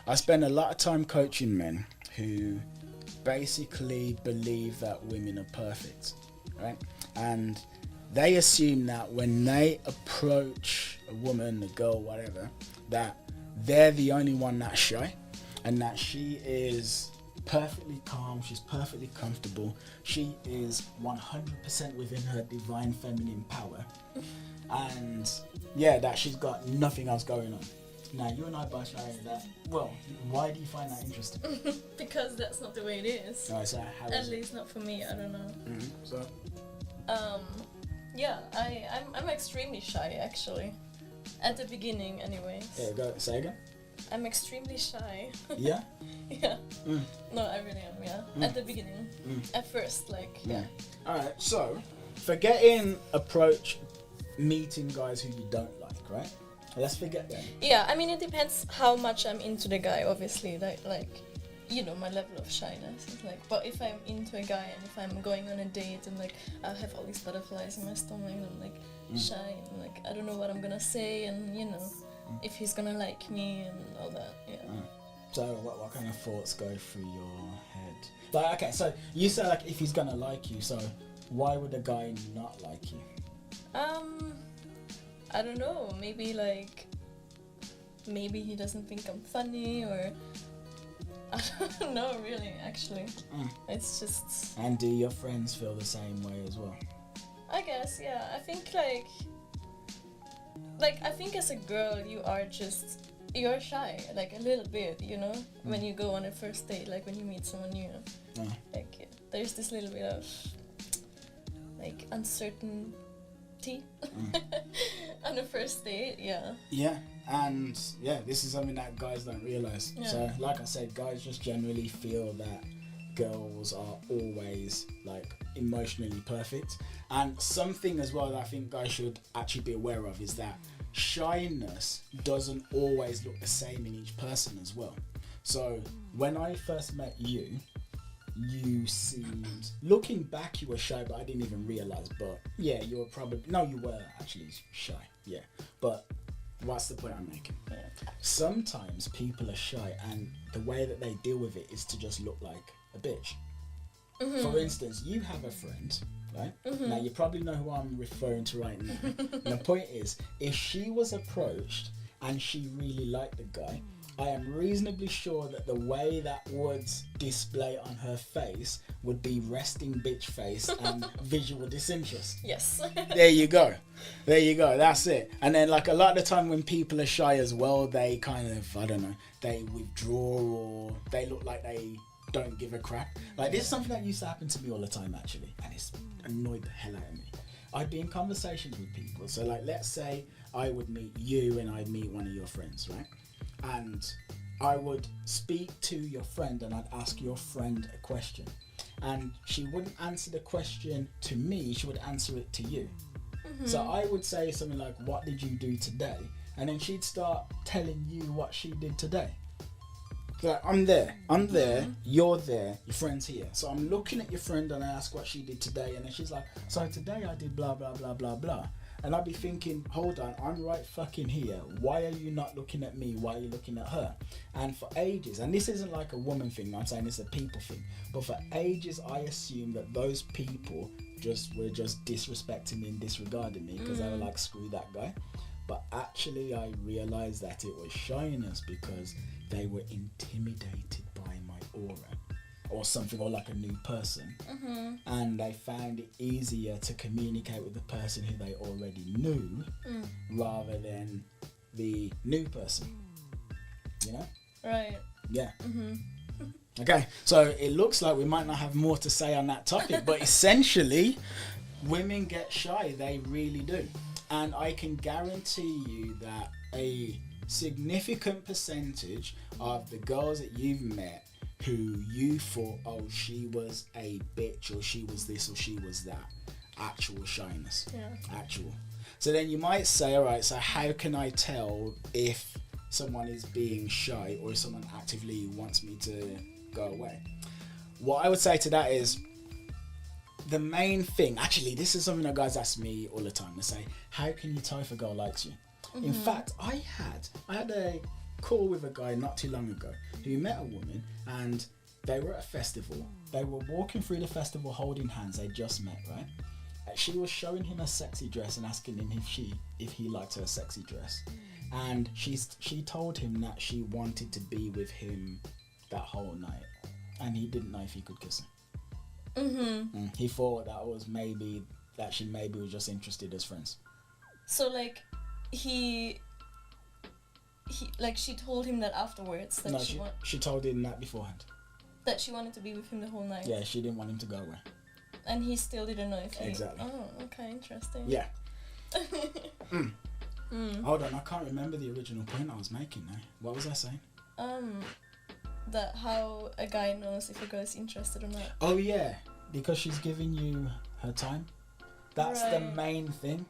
I spend a lot of time coaching men who basically believe that women are perfect, right? And they assume that when they approach a woman, a girl, whatever, that they're the only one that's shy, and that she is perfectly calm, she's perfectly comfortable, she is 100% within her divine feminine power, and yeah, that she's got nothing else going on. Now, you and I both know that. Well, why do you find that interesting? Because that's not the way it is. Right, so how At is least not for me, I don't know. Mm-hmm. So, Yeah, I'm extremely shy, actually. At the beginning, anyways. yeah, go, say again. I'm extremely shy. Yeah? Yeah. Mm. No, I really am, yeah. Mm. At the beginning. At first, like, yeah. Alright, so, forgetting approach meeting guys who you don't like, right? Let's forget that. Yeah, I mean, it depends how much I'm into the guy, obviously. Like, you know, my level of shyness. It's like, but if I'm into a guy and if I'm going on a date and like I have all these butterflies in my stomach and I'm like shy and like I don't know what I'm gonna say and you know if he's gonna like me and all that. Yeah. So what kind of thoughts go through your head? Like, okay, so you say like if he's gonna like you, so why would a guy not like you? I don't know. Maybe he doesn't think I'm funny or. I don't know, really, actually. It's just... And do your friends feel the same way as well? I guess, yeah. I think, I think as a girl, you're shy, like, a little bit, you know? When you go on a first date, like, when you meet someone new. Like, there's this little bit of, like, uncertainty on a first date, yeah. Yeah. And yeah, this is something that guys don't realise. Yeah. So like I said, guys just generally feel that girls are always like emotionally perfect. And something as well that I think guys should actually be aware of is that shyness doesn't always look the same in each person as well. So when I first met you, you seemed, looking back you were shy, but I didn't even realise. But yeah, you were probably, no, you were actually shy, yeah. But what's the point I'm making? Yeah. Sometimes people are shy and the way that they deal with it is to just look like a bitch. For instance, you have a friend, right? Now you probably know who I'm referring to right now. And the point is, if she was approached and she really liked the guy, I am reasonably sure that the way that would display on her face would be resting bitch face and visual disinterest. Yes. There you go. That's it. And then like a lot of the time when people are shy as well, they kind of, I don't know, they withdraw or they look like they don't give a crap. Like this is something that used to happen to me all the time actually, and it's annoyed the hell out of me. I'd be in conversations with people. So like let's say I would meet you and I'd meet one of your friends, right? And I would speak to your friend and I'd ask your friend a question. And she wouldn't answer the question to me, she would answer it to you. So I would say something like, what did you do today? And then she'd start telling you what she did today. So I'm there, you're there, your friend's here. So I'm looking at your friend and I ask what she did today. And then she's like, so today I did blah, blah, blah, blah, blah. And I'd be thinking, hold on, I'm right fucking here. Why are you not looking at me? Why are you looking at her? And for ages, and this isn't like a woman thing, I'm saying it's a people thing. But for ages, I assumed that those people were just disrespecting me and disregarding me because they were like, screw that guy. But actually, I realized that it was shyness because they were intimidated by my aura or something, or like a new person, and they found it easier to communicate with the person who they already knew rather than the new person, you know? Right. Yeah. Okay, so it looks like we might not have more to say on that topic, but essentially women get shy, they really do. And I can guarantee you that a significant percentage of the girls that you've met who you thought, oh, she was a bitch or she was this or she was that, actual shyness. Actual. So then you might say, all right, so how can I tell if someone is being shy or if someone actively wants me to go away? What I would say to that is, the main thing, actually this is something that guys ask me all the time. They say, how can you tell if a girl likes you? In fact, I had a call with a guy not too long ago who met a woman, and they were at a festival. They were walking through the festival holding hands. They just met, right? She was showing him a sexy dress and asking him if he liked her sexy dress, and she told him that she wanted to be with him that whole night, and he didn't know if he could kiss her. He thought that she maybe was just interested as friends. So like he like she told him that afterwards that she told him that beforehand. That she wanted to be with him the whole night. Yeah, she didn't want him to go away. And he still didn't know if he... Exactly. Oh, okay, interesting. Yeah. Hold on, I can't remember the original point I was making now. What was I saying? That how a guy knows if a girl is interested or not. Oh yeah, because she's giving you her time. That's the main thing.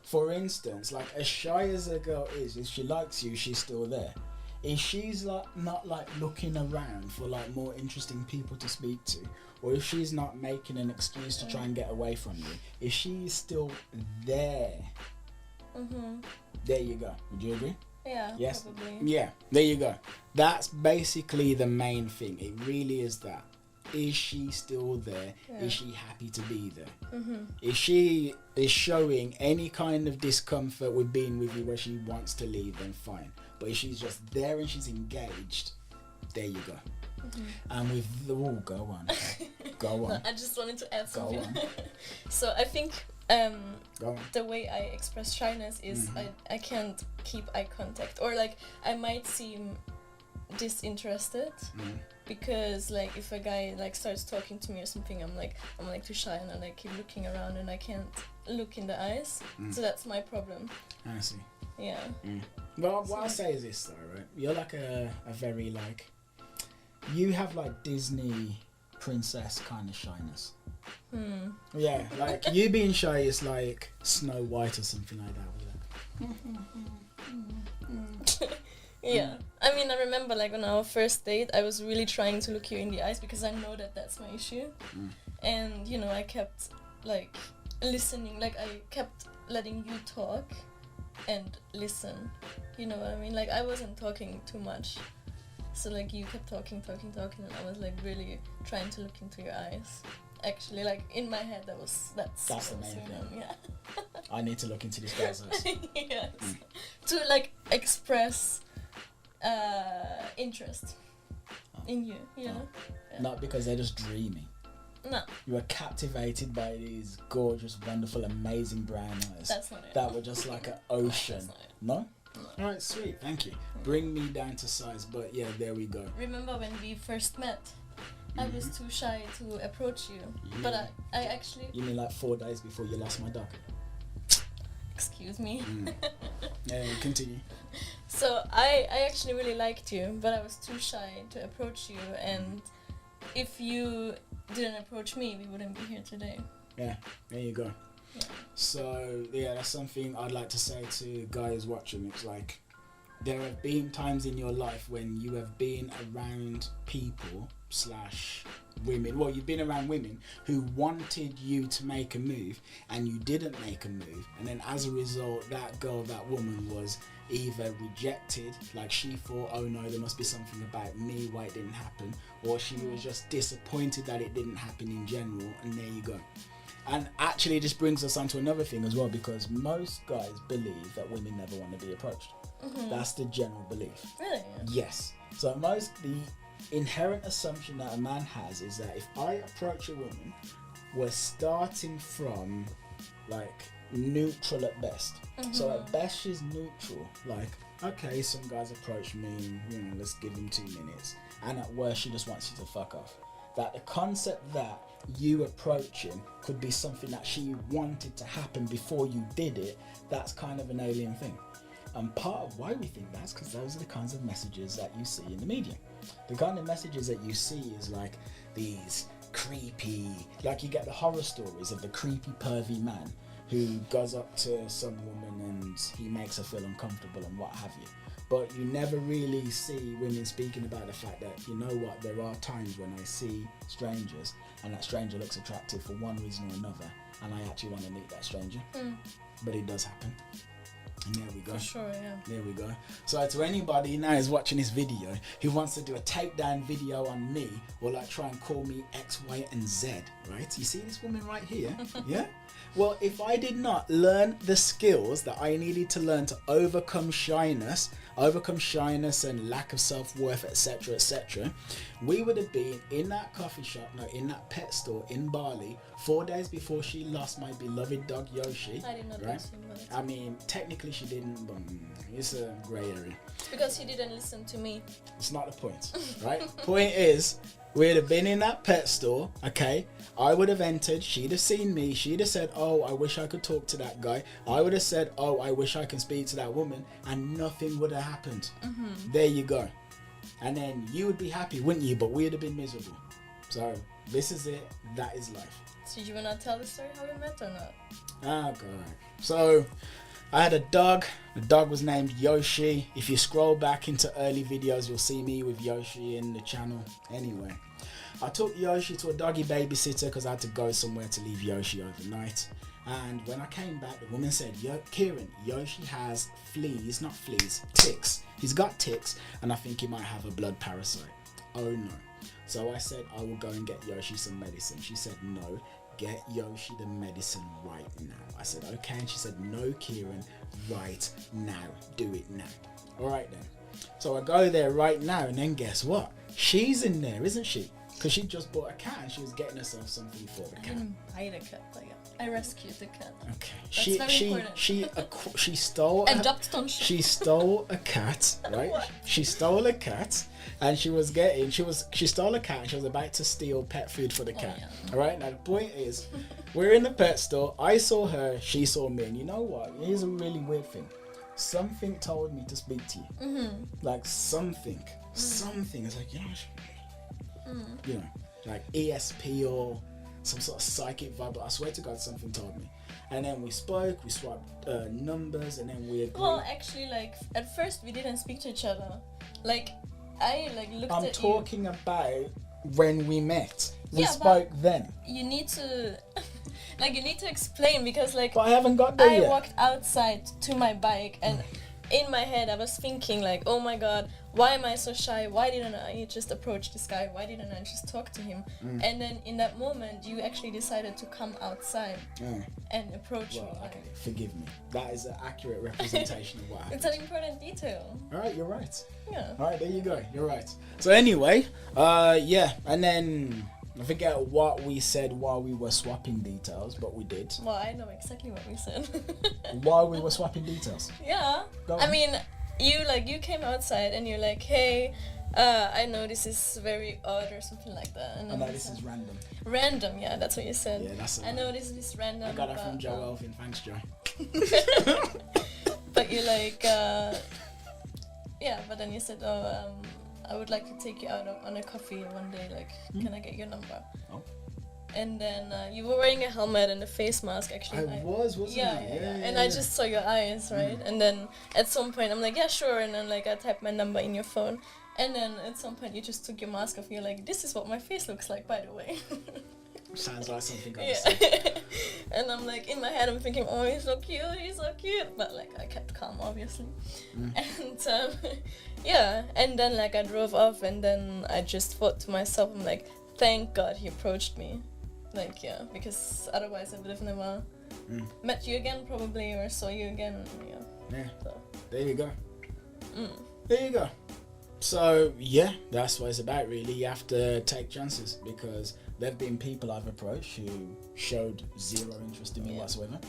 For instance, like as shy as a girl is, if she likes you, she's still there. If she's like not like looking around for like more interesting people to speak to, or if she's not making an excuse to try and get away from you, if she's still there, there you go. Would you agree? Yeah, yes. Probably. Yeah, there you go. That's basically the main thing. It really is that. Is she still there? Yeah. Is she happy to be there? If she is showing any kind of discomfort with being with you where she wants to leave, then fine. But if she's just there and she's engaged, there you go. And with the go on. Go on. No, I just wanted to add something. So I think the way I express shyness is I can't keep eye contact, or like I might seem disinterested because like if a guy like starts talking to me or something, I'm like too shy and I like keep looking around and I can't look in the eyes. So that's my problem. I see. Yeah. Well, what I'll say is this though, right? You're like a very like, you have like Disney princess kind of shyness. Yeah, like you being shy is like Snow White or something like that. Yeah, I mean, I remember like on our first date, I was really trying to look you in the eyes because I know that that's my issue, and you know I kept like listening, like I kept letting you talk and listen. You know what I mean? Like I wasn't talking too much, so like you kept talking, and I was like really trying to look into your eyes. Actually, like in my head, that's the main thing. Yeah. I need to look into this guy's eyes. Yes. To like express interest in you, you know? Yeah. Not because they're just dreaming. No. You were captivated by these gorgeous, wonderful, amazing brown eyes. That's not it. That were just like an ocean. That's not it. No? Alright, sweet, thank you. Bring me down to size, but yeah, there we go. Remember when we first met? I was too shy to approach you. But I actually... You mean like 4 days before you lost my dog? Excuse me. Yeah, continue. So I actually really liked you, but I was too shy to approach you, and if you didn't approach me, we wouldn't be here today. Yeah, there you go. Yeah. So yeah, that's something I'd like to say to guys watching. It's like there have been times in your life when you have been around people / women, well, you've been around women who wanted you to make a move and you didn't make a move, and then as a result that woman was either rejected, like she thought, oh no, there must be something about me why it didn't happen, or she was just disappointed that it didn't happen in general, and there you go. And actually this brings us on to another thing as well, because most guys believe that women never want to be approached. That's the general belief. Really? Yes. So the inherent assumption that a man has is that if I approach a woman, we're starting from like neutral at best. So at best she's neutral, like okay, some guys approach me, you know, let's give them 2 minutes, and at worst she just wants you to fuck off. That the concept that you approaching could be something that she wanted to happen before you did it, that's kind of an alien thing. And part of why we think that's because those are the kinds of messages that you see in the media. The kind of messages that you see is like these creepy, like you get the horror stories of the creepy pervy man who goes up to some woman and he makes her feel uncomfortable and what have you. But you never really see women speaking about the fact that, you know what, there are times when I see strangers and that stranger looks attractive for one reason or another, and I actually want to meet that stranger. But it does happen. And there we go. For sure, yeah. There we go. So to anybody now who's watching this video who wants to do a takedown video on me or like try and call me X, Y, and Z, right? You see this woman right here? Yeah? Well, if I did not learn the skills that I needed to learn to overcome shyness and lack of self-worth, etc., etc., we would have been in that coffee shop, no, in that pet store in Bali 4 days before she lost my beloved dog Yoshi. I did not right? listen, but I mean, technically she didn't, but it's a grey area. it's because you didn't listen to me. It's not the point, right? Point is, we'd have been in that pet store, okay? I would have entered, she'd have seen me, she'd have said, oh, I wish I could talk to that guy. I would have said, oh, I wish I can speak to that woman, and nothing would have happened. There you go. And then you would be happy, wouldn't you? But we'd have been miserable. So, this is it. That is life. So you wanna tell the story how we met or not? Ah, God. So, I had a dog. The dog was named Yoshi. If you scroll back into early videos, you'll see me with Yoshi in the channel. Anyway, I took Yoshi to a doggy babysitter because I had to go somewhere to leave Yoshi overnight. And when I came back, the woman said, Kieran, Yoshi has ticks. He's got ticks, and I think he might have a blood parasite. Oh no. So I said, I will go and get Yoshi some medicine. She said, no, get Yoshi the medicine right now. I said, okay. And she said, no, Kieran, right now. Do it now. All right then. So I go there right now, and then guess what? She's in there, isn't she? Because she just bought a cat and she was getting herself something for the cat. I didn't buy the cat, but yeah. I rescued the cat. Okay. That's very important. She stole she stole a cat, right? She stole a cat and she stole a cat and she was about to steal pet food for the cat. Yeah. All right? Now the point is, we're in the pet store. I saw her, she saw me, and you know what? Here's a really weird thing. Something told me to speak to you. Like something. It's like, you know, like ESP or some sort of psychic vibe, but I swear to God, something told me. And then we spoke, we swapped numbers, and then we agreed. Well, actually, like, at first we didn't speak to each other. Like, I, like, looked at you. I'm talking about when we met. We spoke then. You need to, like, you need to explain because, like, but I haven't got there yet. I walked outside to my bike and in my head I was thinking, like, oh my God, why am I so shy? Why didn't I just approach this guy? Why didn't I just talk to him? And then in that moment, you actually decided to come outside and approach me. Okay, forgive me. That is an accurate representation of what happened. It's an important detail. All right, you're right. Yeah. All right, there you go. You're right. So anyway, and then I forget what we said while we were swapping details, but we did. Well, I know exactly what we said. While we were swapping details. Yeah. I mean, you came outside and you're like, hey, I know this is very odd or something like that. And I know this is random. Random, yeah, that's what you said. Yeah, that's I know this is random. I got that from Joe Elvin. Thanks, Joe. But you're like, but then you said, I would like to take you out on a coffee one day. Like, can I get your number? Oh. And then you were wearing a helmet and a face mask, actually. Wasn't I? Yeah. And I just saw your eyes, right? And then at some point, I'm like, yeah, sure. And then, like, I typed my number in your phone. And then at some point, you just took your mask off. You're like, this is what my face looks like, by the way. Sounds like something I said. And I'm like, in my head, I'm thinking, oh, he's so cute. But, like, I kept calm, obviously. And, and then, like, I drove off, and then I just thought to myself, I'm like, thank God he approached me. Like, yeah, because otherwise I would have never met you again, probably, or saw you again. Yeah. So. There you go. There you go. So, yeah, that's what it's about, really. You have to take chances, because there have been people I've approached who showed zero interest in me whatsoever.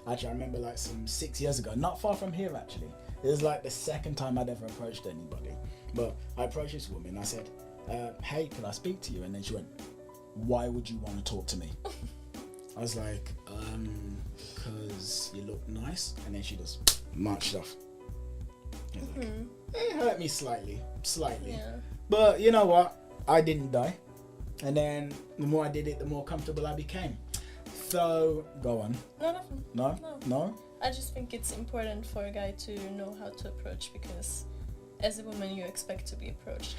Actually, I remember, like, some 6 years ago, not far from here, actually. It was, like, the second time I'd ever approached anybody. But I approached this woman, I said, hey, can I speak to you? And then she went, why would you want to talk to me? I was like, because you look nice. And then she just marched off. Like, it hurt me slightly. Yeah. But you know what? I didn't die. And then the more I did it, the more comfortable I became. So, go on. No, nothing. No? I just think it's important for a guy to know how to approach, because as a woman, you expect to be approached.